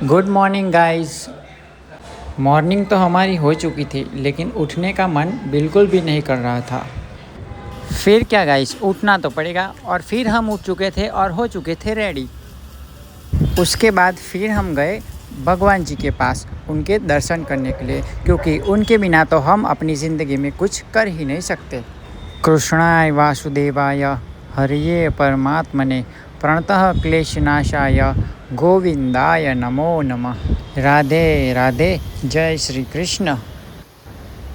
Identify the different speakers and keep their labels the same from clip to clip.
Speaker 1: Good morning guys. Morning तो हमारी हो चुकी थी लेकिन उठने का मन बिल्कुल भी नहीं कर रहा था। फिर क्या गाइस, उठना तो पड़ेगा और फिर हम उठ चुके थे और हो चुके थे रेडी। उसके बाद फिर हम गए भगवान जी के पास उनके दर्शन करने के लिए, क्योंकि उनके बिना तो हम अपनी ज़िंदगी में कुछ कर ही नहीं सकते। कृष्णाय वासुदेवाय हरिये परमात्मने प्रणतः क्लेशनाशाय गोविंदाय नमो नमः। राधे राधे, जय श्री कृष्ण।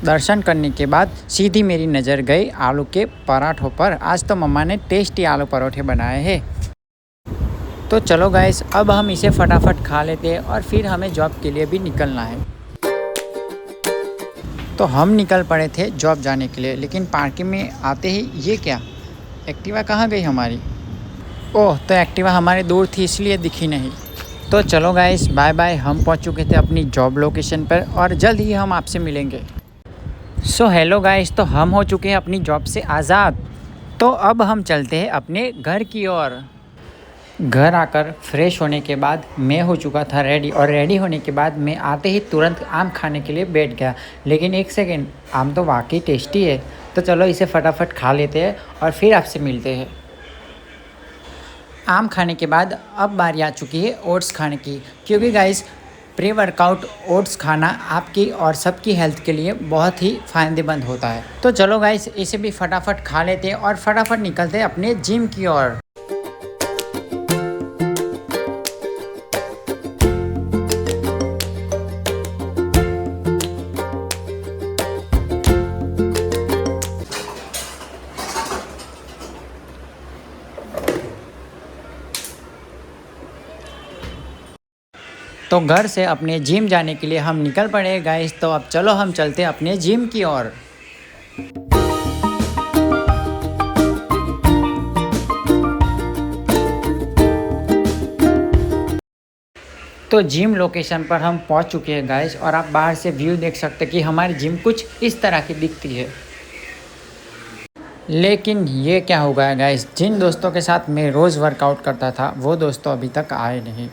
Speaker 1: दर्शन करने के बाद सीधी मेरी नज़र गई आलू के पराठों पर। आज तो मम्मा ने टेस्टी आलू पराठे बनाए हैं। तो चलो गाइस, अब हम इसे फटाफट खा लेते हैं और फिर हमें जॉब के लिए भी निकलना है। तो हम निकल पड़े थे जॉब जाने के लिए, लेकिन पार्किंग में आते ही ये क्या, एक्टिवा कहाँ गई हमारी? ओह, तो एक्टिवा हमारे दूर थी इसलिए दिखी नहीं। तो चलो गाइस, बाय बाय। हम पहुंच चुके थे अपनी जॉब लोकेशन पर और जल्द ही हम आपसे मिलेंगे। सो हेलो गाइस, तो हम हो चुके हैं अपनी जॉब से आज़ाद। तो अब हम चलते हैं अपने घर की ओर। घर आकर फ्रेश होने के बाद मैं हो चुका था रेडी, और रेडी होने के बाद मैं आते ही तुरंत आम खाने के लिए बैठ गया। लेकिन एक सेकेंड, आम तो वाकई टेस्टी है। तो चलो इसे फटाफट खा लेते हैं और फिर आपसे मिलते हैं। आम खाने के बाद अब बारी आ चुकी है ओट्स खाने की, क्योंकि गाइस प्री वर्कआउट ओट्स खाना आपकी और सबकी हेल्थ के लिए बहुत ही फ़ायदेमंद होता है। तो चलो गाइस, इसे भी फटाफट खा लेते हैं और फटाफट निकलते हैं अपने जिम की ओर। तो घर से अपने जिम जाने के लिए हम निकल पड़े गाइस। तो अब चलो हम चलते हैं अपने जिम की ओर। तो जिम लोकेशन पर हम पहुंच चुके हैं गाइस, और आप बाहर से व्यू देख सकते हैं कि हमारी जिम कुछ इस तरह की दिखती है। लेकिन ये क्या हो गया गाइस, जिन दोस्तों के साथ मैं रोज़ वर्कआउट करता था वो दोस्तों अभी तक आए नहीं।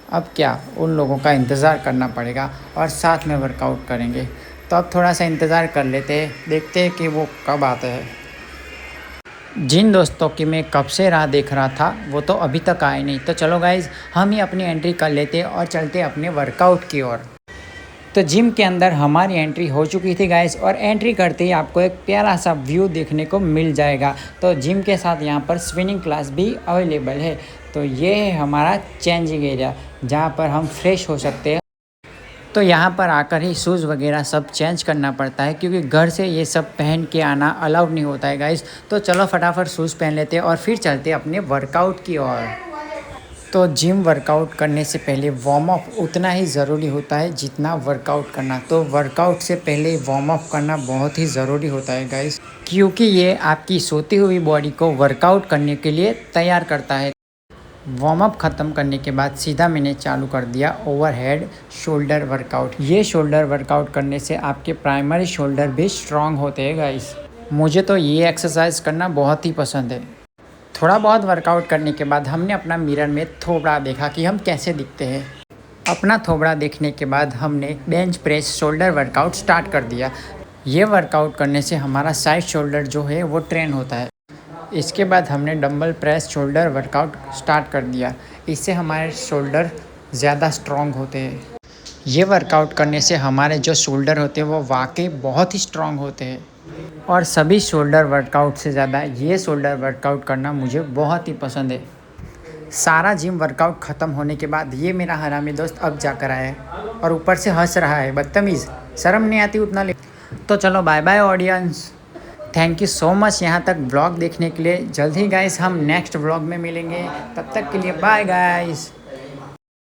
Speaker 1: अब क्या, उन लोगों का इंतज़ार करना पड़ेगा और साथ में वर्कआउट करेंगे। तो अब थोड़ा सा इंतज़ार कर लेते हैं, देखते हैं कि वो कब आते हैं। जिन दोस्तों की मैं कब से राह देख रहा था वो तो अभी तक आए नहीं। तो चलो गाइज़, हम ही अपनी एंट्री कर लेते हैं और चलते अपने वर्कआउट की ओर। तो जिम के अंदर हमारी एंट्री हो चुकी थी गाइस, और एंट्री करते ही आपको एक प्यारा सा व्यू देखने को मिल जाएगा। तो जिम के साथ यहाँ पर स्विमिंग क्लास भी अवेलेबल है। तो ये है हमारा चेंजिंग एरिया, जहाँ पर हम फ्रेश हो सकते हैं। तो यहाँ पर आकर ही शूज़ वगैरह सब चेंज करना पड़ता है, क्योंकि घर से ये सब पहन के आना अलाउड नहीं होता है गाइस। तो चलो फटाफट शूज़ पहन लेते हैं और फिर चलते हैं अपने वर्कआउट की ओर। तो जिम वर्कआउट करने से पहले वार्म अप उतना ही ज़रूरी होता है जितना वर्कआउट करना। तो वर्कआउट से पहले वार्म अप करना बहुत ही ज़रूरी होता है गाइस, क्योंकि ये आपकी सोती हुई बॉडी को वर्कआउट करने के लिए तैयार करता है। वार्म अप ख़त्म करने के बाद सीधा मैंने चालू कर दिया ओवरहेड शोल्डर वर्कआउट। ये शोल्डर वर्कआउट करने से आपके प्राइमरी शोल्डर भी स्ट्रॉन्ग होते हैं गाइस। मुझे तो ये एक्सरसाइज करना बहुत ही पसंद है। थोड़ा बहुत वर्कआउट करने के बाद हमने अपना मिरर में थोबड़ा देखा कि हम कैसे दिखते हैं। अपना थोबड़ा देखने के बाद हमने bench press shoulder workout start कर दिया। ये वर्कआउट करने से हमारा साइड शोल्डर जो है वो ट्रेन होता है। इसके बाद हमने dumbbell press shoulder workout start कर दिया। इससे हमारे शोल्डर ज़्यादा स्ट्रॉन्ग होते हैं। ये वर्कआउट करने से हमारे जो शोल्डर होते हैं वो वाकई बहुत ही स्ट्रॉन्ग होते हैं, और सभी शोल्डर वर्कआउट से ज़्यादा ये शोल्डर वर्कआउट करना मुझे बहुत ही पसंद है। सारा जिम वर्कआउट ख़त्म होने के बाद ये मेरा हरामी दोस्त अब जाकर आया है और ऊपर से हंस रहा है। बदतमीज़, शर्म नहीं आती उतना ले। तो चलो bye bye audience, thank you so much यहाँ तक व्लॉग देखने के लिए। जल्द ही गाइस हम नेक्स्ट व्लॉग में मिलेंगे, तब तक के लिए बाय गाइस।